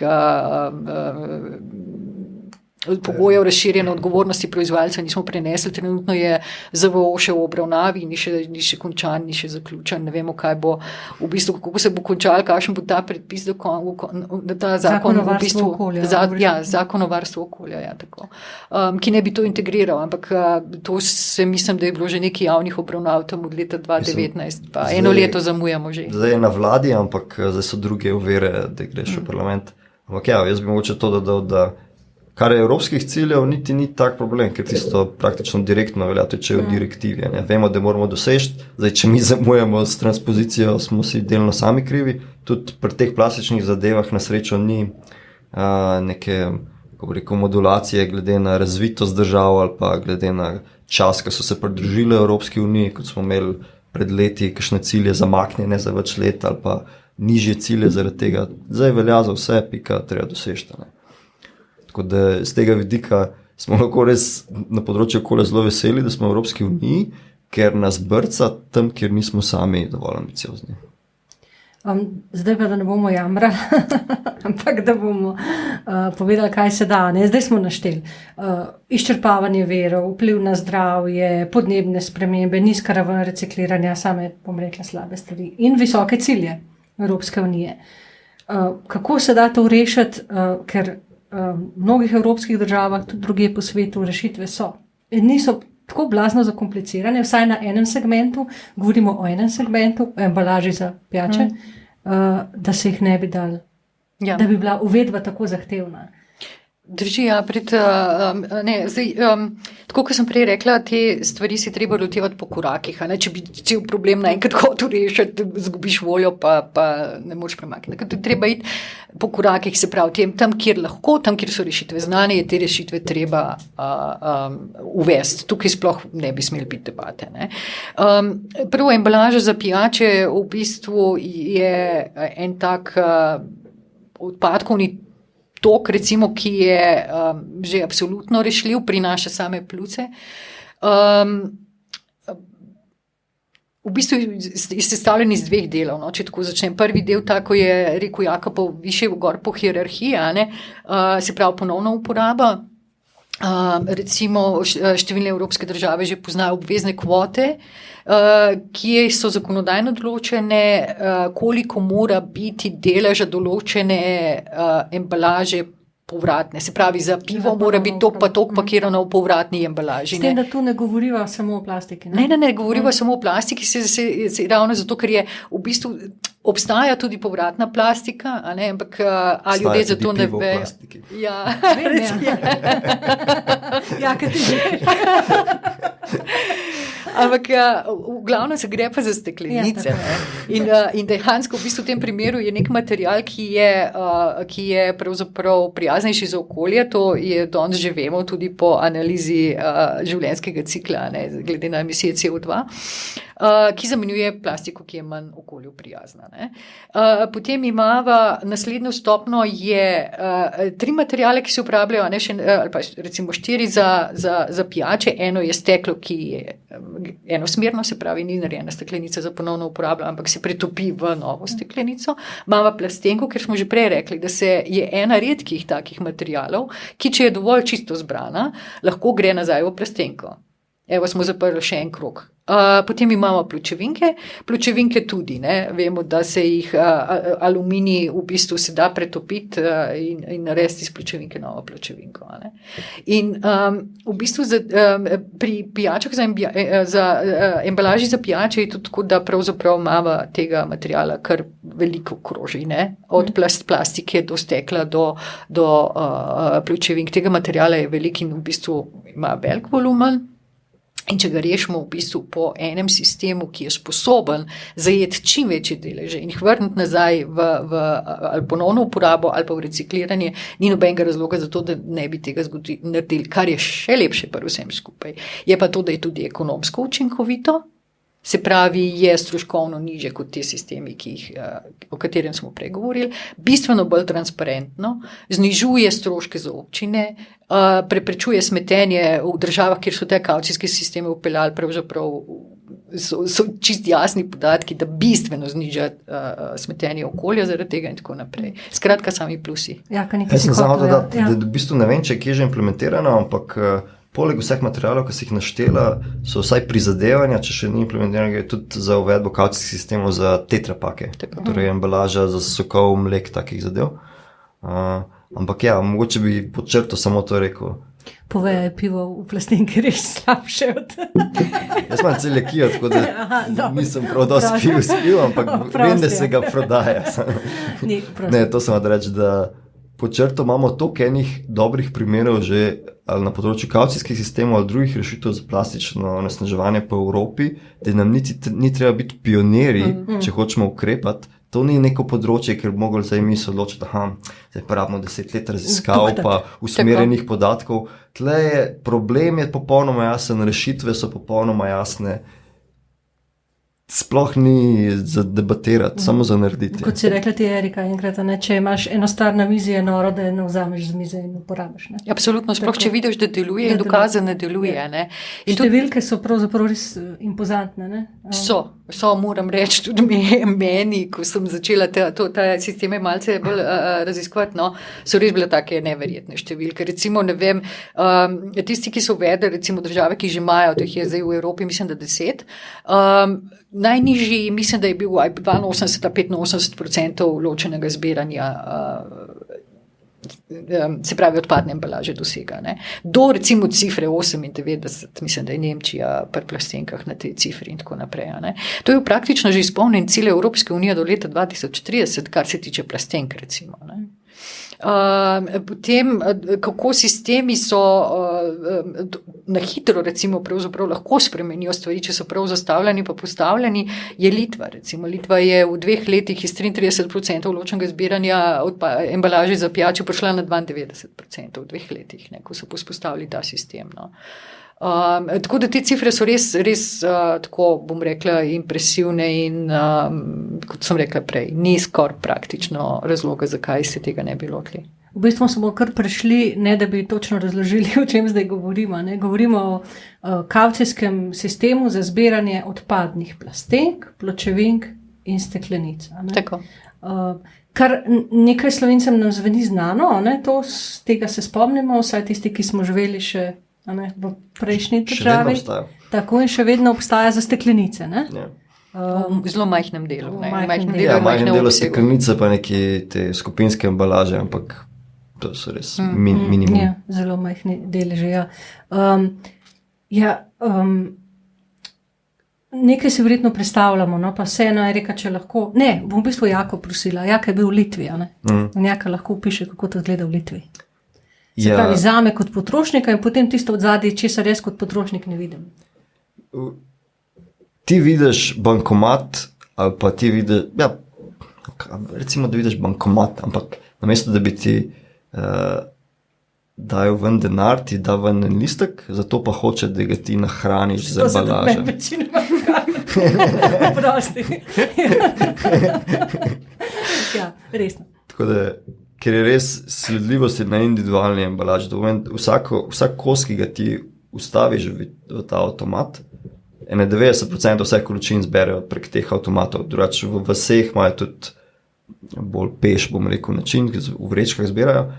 pogojev razširjene odgovornosti proizvajalca nismo prenesli, trenutno je ZVO še v obravnavi, ni še končan, ni še zaključen, ne vemo, kaj bo v bistvu, kako se bo končal, kakšen bo ta predpis, da ta zakon v bistvu, zakon o varstvu okolja, ja, tako, ki ne bi to integriral, ampak to se mislim, da je bilo že nekaj javnih obravnav tam od leta 2019, pa eno leto zamujamo že. Zdaj je na vladi, ampak zdaj so druge ovire, da greš v parlament. Ampak ja, jaz bi mogoče to dodal, da kar je evropskih ciljev, niti ni tak problem, ker tisto praktično direktno velja, če je v direktivi. Ne? Vemo, da moramo doseči, zdaj, če mi zamujamo s transpozicijo, smo si delno sami krivi, tudi pri teh plastičnih zadevah na srečo ni neke, kako bi rekel, modulacije glede na razvitost držav ali pa glede na čas, ko so se pridružile Evropski uniji, kot smo imeli pred leti, kakšne cilje zamaknjene za več let ali pa nižje cilje zaradi tega. Zdaj velja za vse, pika, treba doseči. Tako da z tega vidika smo lahko res na področju okolja zelo veseli, da smo v Evropski uniji, ker nas brca tam, kjer nismo sami dovolj ambiciozni. Zdaj pa, da ne bomo jamrali, ampak da bomo povedali, kaj se da. Ne? Zdaj smo našteli izčrpavanje virov, vpliv na zdravje, podnebne spremembe, nizka raven recikliranja, same, bom rekla, slabe stvari in visoke cilje Evropske unije. Kako se da to rešiti, ker v mnogih evropskih državah, tudi drugje po svetu, rešitve so. In niso tako blazno zakomplicirane, vsaj na enem segmentu, govorimo o enem segmentu, o embalaži za pijače, da se jih ne bi dal, da bi bila uvedba tako zahtevna. Drži, ja, tako kot sem prej rekla, te stvari si treba lotevati po korakih, a ne, če bi cel problem naenkrat hotel rešiti, zgubiš voljo, pa ne moreš premakniti. Treba iti po korakih, se pravi, tam, kjer lahko, tam, kjer so rešitve znane, je te rešitve treba uvesti. Tukaj sploh ne bi smeli biti debate. Ne. Prvo, embalaža za pijače v bistvu je en tak odpadkovni tok, recimo, ki je že absolutno rešljiv, prinaša same pljuce. V bistvu je sestavljen iz dveh delov, no, če tako začnem. Prvi del, tako je rekel Jakopov, više gor po hierarhiji, se pravi ponovna uporaba. Recimo številne evropske države že poznajo obvezne kvote, ki so zakonodajno določene, koliko mora biti deleža določene embalaže povratne. Se pravi, za pivo mora biti tok pakirano v povratni embalaži. S tem, da tu ne govoriva samo o plastiki. Ne govoriva samo o plastiki, se ravno zato, ker je v bistvu obstaja tudi povratna plastika, a ne, ampak ali ljudje za to ne ve. Ja, ja, kaj ti že. Ampak v glavnem se gre pa za steklenice. In dejansko v bistvu v tem primeru je nek material, ki je pravzaprav prijaznejši za okolje. To je danes že vemo tudi po analizi življenjskega cikla, ne, glede na emisije CO2, ki zamenjuje plastiko, ki je manj okolju prijazna. Ne. Potem imava naslednjo stopno je 3 materiale, ki se uporabljajo, ali pa recimo 4 za pijače. Eno je steklo, ki je enosmerno, se pravi, ni narejena steklenica za ponovno uporabo, ampak se pretopi v novo steklenico. Imamo plastenko, ker smo že prej rekli, da je ena redkih takih materialov, ki če je dovolj čisto zbrana, lahko gre nazaj v plastenko. Evo, smo zaprli še en krog. Potem imamo pločevinke tudi, ne. Vemo, da se jih aluminij v bistvu se da pretopiti in narediti iz pločevinke novo pločevinko. Ne. In v bistvu pri pijačah za embalaži za pijače je tudi tako, da pravzaprav imamo tega materiala kar veliko kroži, ne. Od plastike do stekla do pločevink. Tega materiala je velik in v bistvu ima velik volumen. In če ga rešimo v bistvu po enem sistemu, ki je sposoben zajeti čim večje deleže in jih vrniti nazaj v ali ponovno uporabo ali pa v recikliranje, ni nobenega razloga za to, da ne bi tega naredili, kar je še lepše pri vsem skupaj. Je pa to, da je tudi ekonomsko učinkovito, se pravi, je stroškovno niže kot te sistemi, o katerem smo prej govorili, bistveno bolj transparentno, znižuje stroške za občine, preprečuje smetenje v državah, kjer so te kavcijske sisteme upeljali, pravzaprav so čist jasni podatki, da bistveno zniža smetenje okolja zaradi tega in tako naprej. Skratka, sami plusi. Jaz sem samo dodati, da v bistvu ne vem, če je kje že implementirano, ampak poleg vseh materialov, ki si jih naštela, so vsaj prizadevanja, če še ni implementirano, tudi za uvedbo kavcijskih sistemov za tetrapake, torej embalaža za sokov, mlek, takih zadev. Ampak ja, mogoče bi pod črto samo to rekel. Povejo je pivo v plastenki res slabše od... Jaz imam celiakijo, tako da nisem prav dosti pil, ampak vem, da se ga prodaja. Ne, to sem reči, da pod črto imamo toliko enih dobrih primerov že ali na področju kavcijskih sistemov ali drugih rešitev za plastično onesnaževanje po Evropi, da nam ni treba biti pionirji, če hočemo ukrepati. To ni neko področje, ker bi mogli zdaj mi se odločiti, zdaj pa rabimo 10 let raziskav pa usmerjenih podatkov. Problem je popolnoma jasen, rešitve so popolnoma jasne. Sploh ni za debatirati, samo za narediti. Kot si rekla ti, Erika, enkrat, če imaš eno stvar na mizi, je noro, da eno vzameš z mize in uporabiš. Ne? Absolutno, sploh če vidiš, da deluje, je dokazano, da deluje. Ne? In številke so pravzaprav res impozantne. Ne? So, moram reči, tudi meni, ko sem začela ta sisteme malce bolj raziskovati, so res bile take neverjetne številke. Recimo, ne vem, tisti, ki so uvedli, recimo države, ki že imajo, teh je zdaj v Evropi, mislim, da 10, najnižji, mislim, da je bil 82-85% ločenega zbiranja, se pravi odpadne embalaže dosega. Ne? Do recimo cifre 98, mislim, da je Nemčija pri plastenkah na tej cifri in tako naprej. Ne? To je praktično že izpolnjen cilj Evropske unije do leta 2030, kar se tiče plastenk recimo. Ne? Potem, kako sistemi so na hitro recimo pravzaprav lahko spremenijo stvari, če so prav zastavljeni pa postavljeni, je Litva. Recimo Litva je v 2 letih iz 33% ločenega zbiranja embalaže za pijačo prišla na 92% v 2 letih, ko so pospostavili ta sistem. No. Tako da te cifre so res tako, bom rekla, impresivne in kot sem rekla prej, ni skoraj praktično razloga, zakaj se tega ne bi lotili. V bistvu smo kar prešli, ne da bi točno razložili, o čem zdaj govorimo. Ne? Govorimo o kavcijskem sistemu za zbiranje odpadnih plastenk, pločevink in steklenic. Tako. Kar nekaj Slovencem nam zveni znano, tega se spomnimo, vsaj tisti, ki smo živeli še v prejšnji državi. Tako in še vedno obstaja za steklenice. Ne? Ja. V zelo majhnem delu. Majhnem delu steklenice pa neki te skupinske embalaže, ampak to so res minimum. Ja, zelo majhni deleži, ja. Nekaj si verjetno predstavljamo, pa vseeno je reka, če lahko... Ne, bom v bistvu Jako prosila. Jaka je bil v Litvi, In Jaka lahko piše, kako to gleda v Litvi. Se pravi, zame kot potrošnika in potem tisto odzadje, česar jaz kot potrošnik ne vidim. Ti vidiš bankomat ali pa ti vidiš, recimo, da vidiš bankomat, ampak namesto, da bi ti dajal ven denar, ti da ven en listek, zato pa hoče, da ga ti nahraniš z embalažo. To se večinoma kaj. Prosti. Ja, resno. Tako da ker je res sledljivost na individualni embalaži. Vsak kos, ki ga ti ustaviš v ta avtomat, 90% vseh količin zberejo prek teh avtomatov. Drugače v vseh imajo tudi bolj peš, bom rekel, način, ki v vrečkah zbirajo.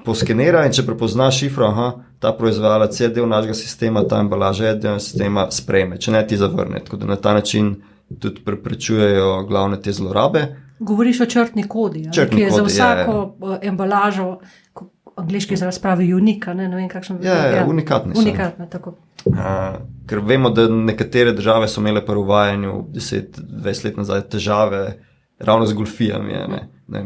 Poskenira in če prepozna šifro, ta proizvajalec je del našega sistema, ta embalaža je del sistema, sprejme, če ne ti zavrne. Tako da na ta način tudi preprečujejo glavne te zlorabe. Govoriš o črtni kodi, ki je za vsako embalažo, angliški izraz pravi unika, ne vem kakšno. Unikatni so. Unikatne, tako. Ker vemo, da nekatere države so imele pri uvajanju 10-20 let nazaj težave ravno z goljfijami.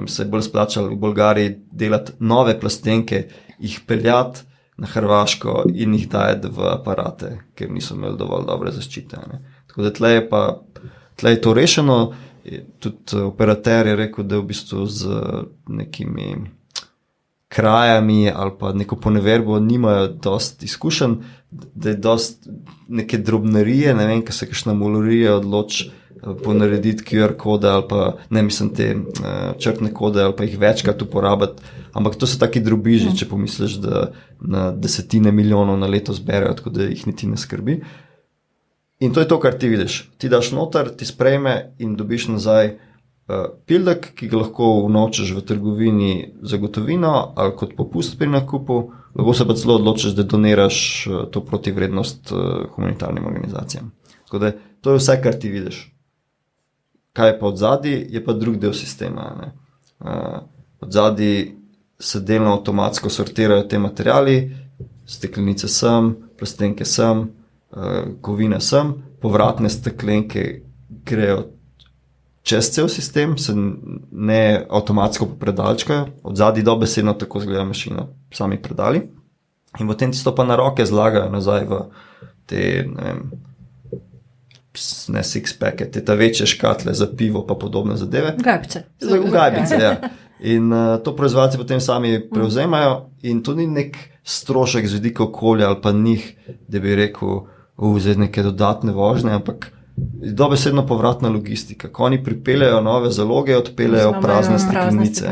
Se je bolj splačalo v Bolgariji delati nove plastenke, jih peljati na Hrvaško in jih dajati v aparate, ker niso imeli dovolj dobre zaščite. Ne. Tako da tle je to rešeno. Tudi operater je rekel, da v bistvu z nekimi krajami ali pa neko poneverbo nimajo dosti izkušenj, da je dosti neke drobnerije, ne vem, kaj se kakšna molorija odloči ponarediti QR kode ali pa, ne mislim te črtne kode ali pa jih večkrat uporabiti, ampak to so taki drobiži, če pomisliš, da na desetine milijonov na leto zberejo, tako da jih niti ne skrbi. In to je to, kar ti vidiš. Ti daš noter, ti sprejme in dobiš nazaj pildek, ki ga lahko vnočeš v trgovini za gotovino ali kot popust pri nakupu, lahko se pa celo odločiš, da doniraš to protivrednost humanitarnim organizacijam. Tako da to je vse, kar ti vidiš. Kaj je pa odzadaj, je pa drug del sistema. Ne? Odzadaj se delno avtomatsko sortirajo te materiali, steklenice sem, plastenke sem, kovine sem, povratne steklenke grejo čez cel sistem, se ne avtomatsko popredalčkajo, odzadaj dobesedno tako zgleda mašina, sami predali, in potem tisto pa na roke zlagajo nazaj v te, ne vem, ne six-packe, te večje škatle za pivo pa podobne zadeve. Gajbice. Gajbice, ja. In to proizvajalci potem sami prevzemajo in to ni nek strošek z vidika okolja ali pa njih, da bi rekel, zdaj neke dodatne vožnje, ampak dobesedno povratna logistika. Ko oni pripeljajo nove zaloge, odpeljajo prazne steklenice.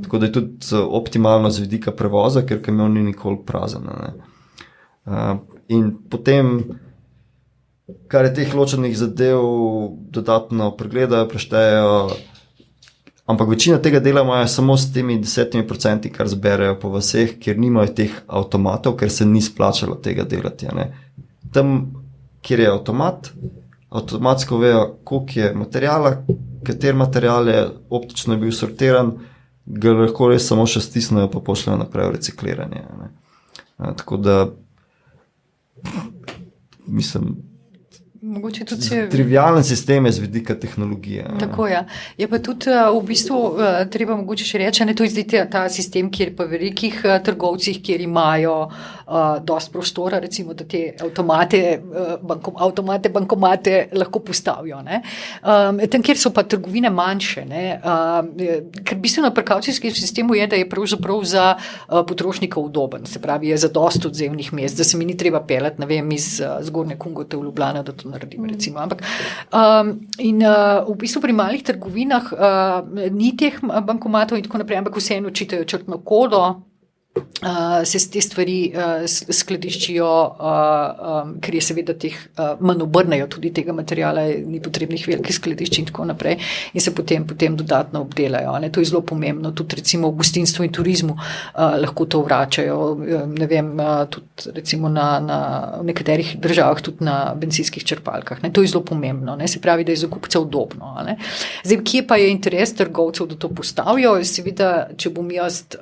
Tako da je tudi optimalno z vidika prevoza, ker kamion ni nikoli prazen. In potem, kar je teh ločenih zadev, dodatno pregledajo, preštejejo, ampak večina tega dela imajo samo s temi 10%, kar zberejo po vaseh, ker nimajo teh avtomatov, ker se ni splačalo tega delati. Tam, kjer je avtomatsko vejo, koliko je materijala, kater material je optično bil sortiran, ga lahko res samo še stisnejo pa pošljajo naprej v recikliranje. Tako da mislim, mogoče tudi trivialen sistem je z vidika tehnologije. Tako je. Je pa tudi v bistvu treba mogoče še reči, to je zdaj ta sistem, kjer pa velikih trgovcih, kjer imajo dosti prostora, recimo, da te bankomate lahko postavijo. Tam, kjer so pa trgovine manjše, ker bistveno pri kavcijskem sistemu je, da je pravzaprav za potrošnika udoben, se pravi, je za dosti odzevnih mest, da se mi ni treba peljati, ne vem, iz Zgornje Kungote v Ljubljano, da to naredim, recimo. Ampak v bistvu pri malih trgovinah ni teh bankomatov in tako naprej, ampak vseeno čitajo črtno kodo, se te stvari skladiščijo, ker je seveda teh manj obrnejo tudi tega materijala, ni potrebnih velikih skladišč in tako naprej in se potem dodatno obdelajo. To je zelo pomembno, tudi recimo v gostinstvu in turizmu lahko to vračajo, ne vem, tudi recimo v nekaterih državah tudi na bencinskih črpalkah. To je zelo pomembno, se pravi, da je za kupca udobno. Zdaj, kje pa je interes trgovcev, da to postavijo? Seveda, če bom jaz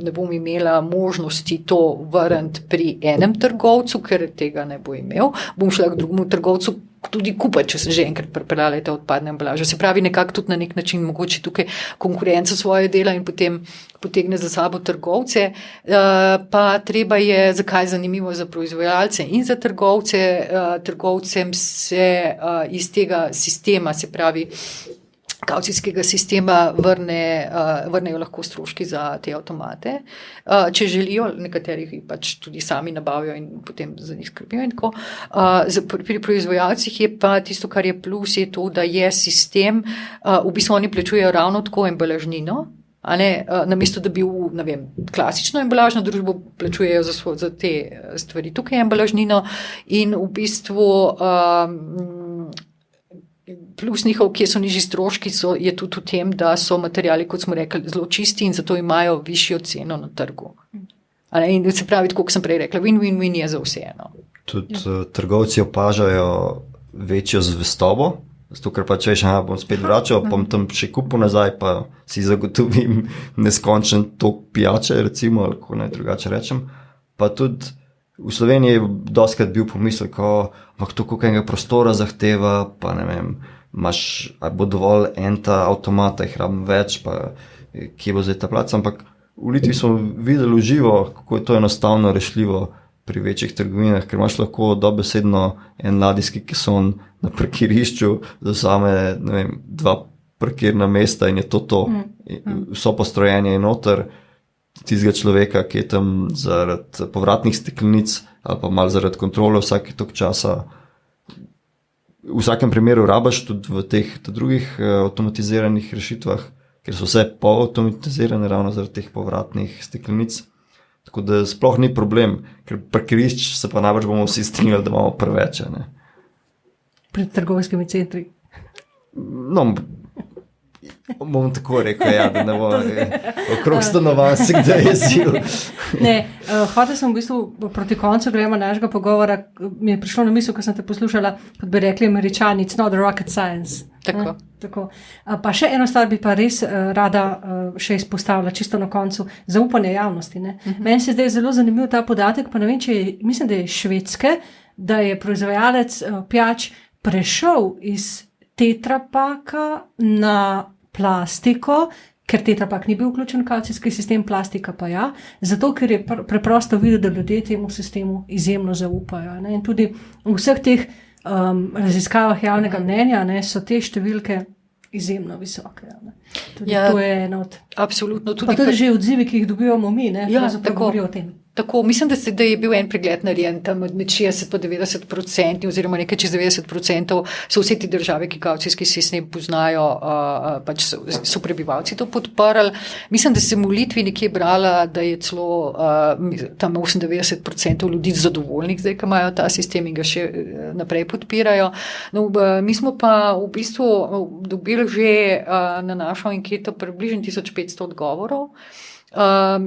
ne bom imela možnosti to vrniti pri enem trgovcu, ker tega ne bo imel, bom šla k drugemu trgovcu tudi kupiti, če sem že enkrat pripeljala te odpadne embalaže. Se pravi, nekako tudi na nek način mogoče tukaj konkurenca svoje dela in potem potegne za sabo trgovce. Pa treba je, zakaj zanimivo za proizvajalce in za trgovce, trgovcem se iz tega sistema, se pravi, kavcijskega sistema vrnejo lahko stroški za te avtomate. Če želijo, nekaterih pač tudi sami nabavijo in potem za njih skrbijo in tako. Pri proizvajalcih je pa tisto, kar je plus, je to, da je sistem, v bistvu oni plačujejo ravno tako embalažnino, namesto da bi klasično embalažno družbo plačujejo za te stvari. Tukaj je embalažnino in v bistvu plus njihov, kje so nižji stroški, je tudi v tem, da so materijali, kot smo rekli, zelo čisti in zato imajo višjo ceno na trgu. In se pravi, tako kot sem prej rekla, win-win-win je za vseeno. Tudi trgovci opažajo večjo zvestobo, zato ker pač veš, bom spet vračal, pa bom tam še kupil nazaj, pa si zagotovim neskončen tok pijače, recimo, ali kako naj drugače rečem. Pa tudi v Sloveniji je dostikrat bil pomislek, ampak to koliko prostora zahteva, pa ne vem, ali bo dovolj ta avtomata, jih rabim več, pa kje bo zdaj ta plac, ampak v Litvi smo videli v živo, kako je to enostavno rešljivo pri večjih trgovinah, ker imaš lahko dobesedno en ladijski keson na parkirišču, vzame, ne vem, 2 parkirna mesta in je to. Vso postrojenje je noter, tistega človeka, ki je tam zaradi povratnih steklenic ali pa malo zaradi kontrole vsake tok časa. V vsakem primeru rabaš tudi v teh drugih avtomatiziranih rešitvah, ker so vse polautomatizirane ravno zaradi teh povratnih steklenic. Tako da sploh ni problem, ker parkirišč se pa najbrž bomo vsi strinjali, da imamo preveč. Ne? Pred trgovskimi centri. No, bom tako rekel, ja, da ne bo okrog stanovanj se kdaj jezil. Hotel sem v bistvu proti koncu gremo našega pogovora, mi je prišlo na misel, ko sem te poslušala, kot bi rekli Američani, it's not a rocket science. Tako. Pa še eno stvar bi pa res rada še izpostavila, čisto na koncu, zaupanje javnosti. Meni se zdaj zelo zanimiv ta podatek, pa ne vem, mislim, da je Švedske, da je proizvajalec pijač prešel iz tetrapaka na plastiko, ker tetrapak ni bil vključen v kavcijski sistem, plastika pa ja, zato ker je preprosto videl, da ljudje temu sistemu izjemno zaupajo. In tudi v vseh teh raziskavah javnega mnenja so te številke izjemno visoke. To je eno od... Absolutno. Pa tudi že odzivi, ki jih dobivamo mi, govorijo o tem. Tako, mislim, da je bil en pregled narejen tam med 60 pa 90%, oziroma nekaj čez 90% so vse te države, ki kavcijski sistem poznajo, pač so prebivalci to podprli. Mislim, da sem v Litvi nekje brala, da je celo tam 98% ljudi zadovoljnih zdaj, ki imajo ta sistem in ga še naprej podpirajo. No, mi smo pa v bistvu dobili že na našo anketo približno 1500 odgovorov.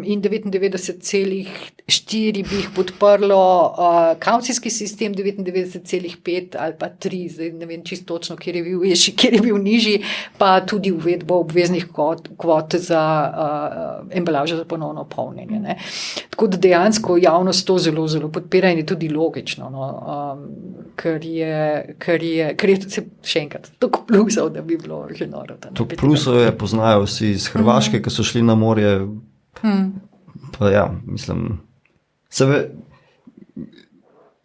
In 99,4 bi jih podprlo kavcijski sistem, 99,5 ali pa 3, zdaj ne vem čisto točno, kjer je bil nižji, pa tudi uvedbo obveznih kvot za embalažo za ponovno polnjenje. Ne. Tako da dejansko javnost to zelo, zelo podpira in je tudi logično, ker je še enkrat toliko plusov, da bi bilo že noro. To plusov je poznajo vsi iz Hrvaške, ki so šli na morje. Pa ja, mislim,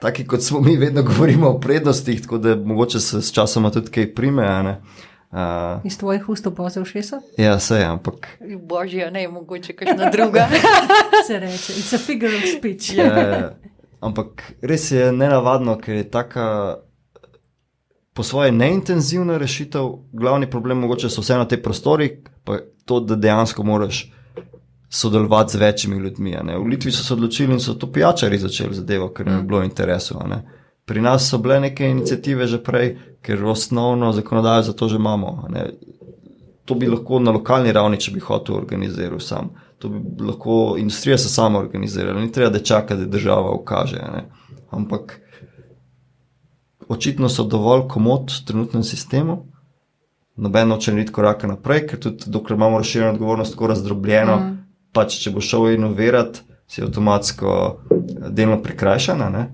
taki kot smo mi vedno govorimo o prednostih, tako da mogoče se s časoma tudi kaj prime, ne? Iz tvojih ust opoze v šesa? Ja, sej, ampak... Božja, ne, mogoče kakšna druga. Se reče, it's a figure of speech. Ja, ampak res je nenavadno, ker je taka po svoje neintenzivna rešitev, glavni problem mogoče so vseeno te prostori, pa to, da dejansko moraš sodelovati z večjimi ljudmi. Ne. V Litvi so se odločili in so to pijačari začeli zadevo, ker ne bi bilo interesu. Ne. Pri nas so bile neke iniciative že prej, ker osnovno zakonodajo za to že imamo. Ne. To bi lahko na lokalni ravni, če bi hotel organiziral sam. To bi lahko industrija se sama organizirala. Ni treba, da čaka, da država ukaže. Ne. Ampak očitno so dovolj komod v trenutnem sistemu. Noben noče narediti koraka naprej, ker tudi dokler imamo razširjeno odgovornost tako razdrobljeno, pač če bo šel inovirati, si avtomatsko delno prikrajšana. Ne?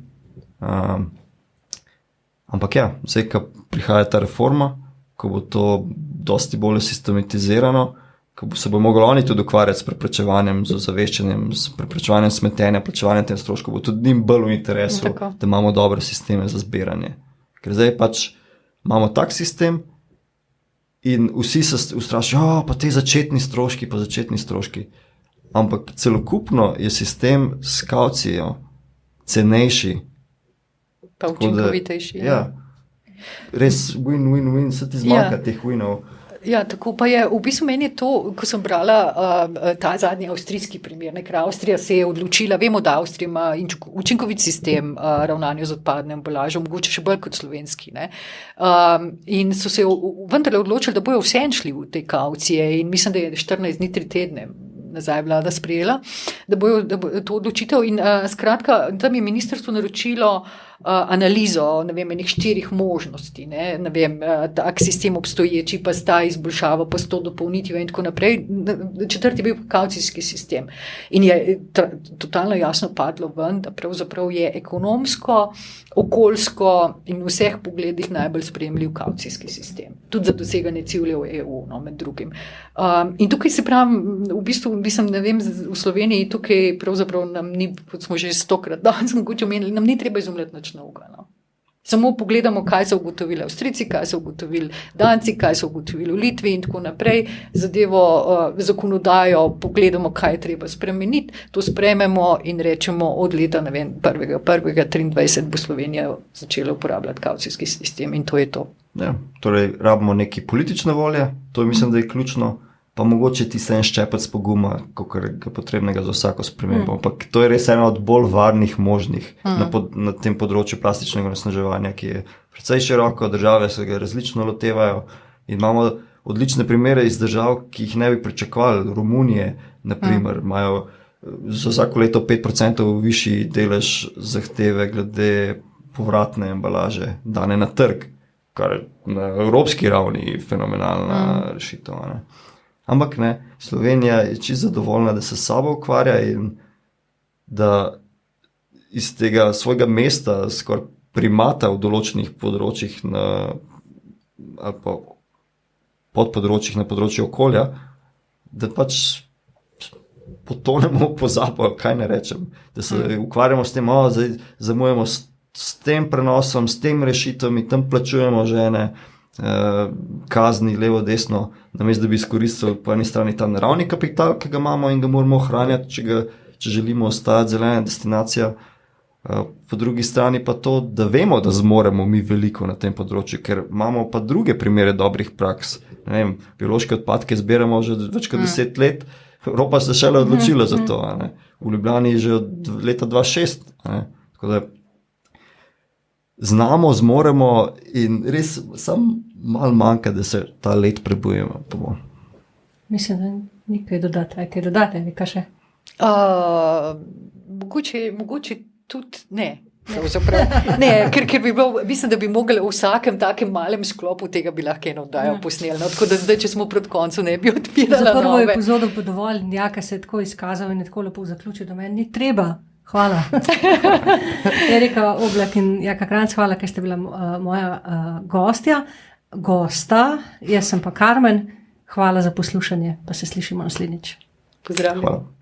Ampak ja, zdaj, ko prihaja ta reforma, ko bo to dosti bolj sistematizirano, ko se bo mogli oni tudi ukvarjati s preprečevanjem, z ozaveščanjem, s preprečevanjem smetenja, plačevanjem tem stroškov, bo tudi njim bolj v interesu, da imamo dobre sisteme za zbiranje. Ker zdaj pač imamo tak sistem in vsi se ustrašijo, pa te začetni stroški. Ampak celokupno je sistem s kavcijo cenejši. Pa učinkovitejši. Ja. Res win, se ti zmanjka teh winov. Ja, tako pa je. V bistvu meni je to, ko sem brala ta zadnji avstrijski primer, ker Avstrija se je odločila, vemo, da Avstrija ima učinkovit sistem ravnanja z odpadno embalažo, mogoče še bolj kot slovenski. Ne? In so se vendarle odločili, da bojo vseeno šli v te kavcije in mislim, da je 14 dni, 3 tedne nazaj vlada sprejela, da bo to odločitev in skratka, tam je ministrstvo naročilo analizo, ne vem, enih 4 možnosti, ne vem, tak sistem obstoječi, pa sta izboljšava, pa sto dopolnitve in tako naprej. 4. je bil kavcijski sistem. In je totalno jasno padlo ven, da pravzaprav je ekonomsko, okoljsko in v vseh pogledih najbolj sprejemljiv kavcijski sistem. Tudi za doseganje ciljev EU, no, med drugim. In tukaj se pravi, v bistvu, ne vem, v Sloveniji tukaj pravzaprav nam ni, kot smo že 100-krat danes mogoče omenili, nam ni treba izumljati nič novega. No. Samo pogledamo, kaj so ugotovili Avstrijci, kaj so ugotovili Danci, kaj so ugotovili v Litvi in tako naprej. Zadevo, zakonodajo, pogledamo, kaj je treba spremeniti, to sprejmemo in rečemo od leta, ne vem, 1.1.23 bo Slovenija začela uporabljati kavcijski sistem in to je to. Ja, torej, rabimo neki politične volje, to mislim, da je ključno, pa mogoče tiste en ščepec poguma, kakor je potrebnega za vsako spremembo. Ampak to je res ena od bolj varnih možnih na tem področju plastičnega onesnaževanja, ki je precej široko, države se ga različno lotevajo in imamo odlične primere iz držav, ki jih ne bi pričakovali. Romunije, na primer, imajo za vsako leto 5% višji delež zahteve glede povratne embalaže dane na trg, kar je na evropski ravni fenomenalna rešitev, ne. Ampak ne, Slovenija je čisto zadovoljna, da se s sabo ukvarja in da iz tega svojega mesta skoraj primata v določenih področjih ali pa podpodročjih na področju okolja, da pač potonemo v pozabo, kaj ne rečem, da se ukvarjamo s tem, zdaj zamujemo s tem prenosom, s tem rešitvami, tam plačujemo žene, kazni levo, desno, namesto da bi izkoristili po eni strani ta naravni kapital, ki ga imamo in ga moramo ohranjati, če želimo ostati zelena destinacija. Po drugi strani pa to, da vemo, da zmoremo mi veliko na tem področju, ker imamo pa druge primere dobrih praks. Ne vem, biološke odpadke zbiramo že več kot 10 let, Evropa se šele odločila za to. Ne? V Ljubljani že od leta 2006. Ne? Tako da znamo, zmoremo in res samo malo manjka, da se ta let prebujemo. Mislim, da ni kaj dodati. Aj kaj dodate, vi kaj še? Mogoče tudi ne. Ne, ker bi bilo, mislim, da bi mogli v vsakem takem malem sklopu tega bi lahko eno oddajo posneli. No, tako da zdaj, če smo pred koncem, ne bi odpirala za prvo nove. epizodo pa dovolj, Jaka se je tako izkazal in je tako lepo zaključil, da meni ni treba. Hvala. Erika Oblak in Jaka Kranjc, hvala, ker ste bila moja gosta. Jaz sem pa Karmen. Hvala za poslušanje, pa se slišimo naslednjič. Pozdravljam. Hvala.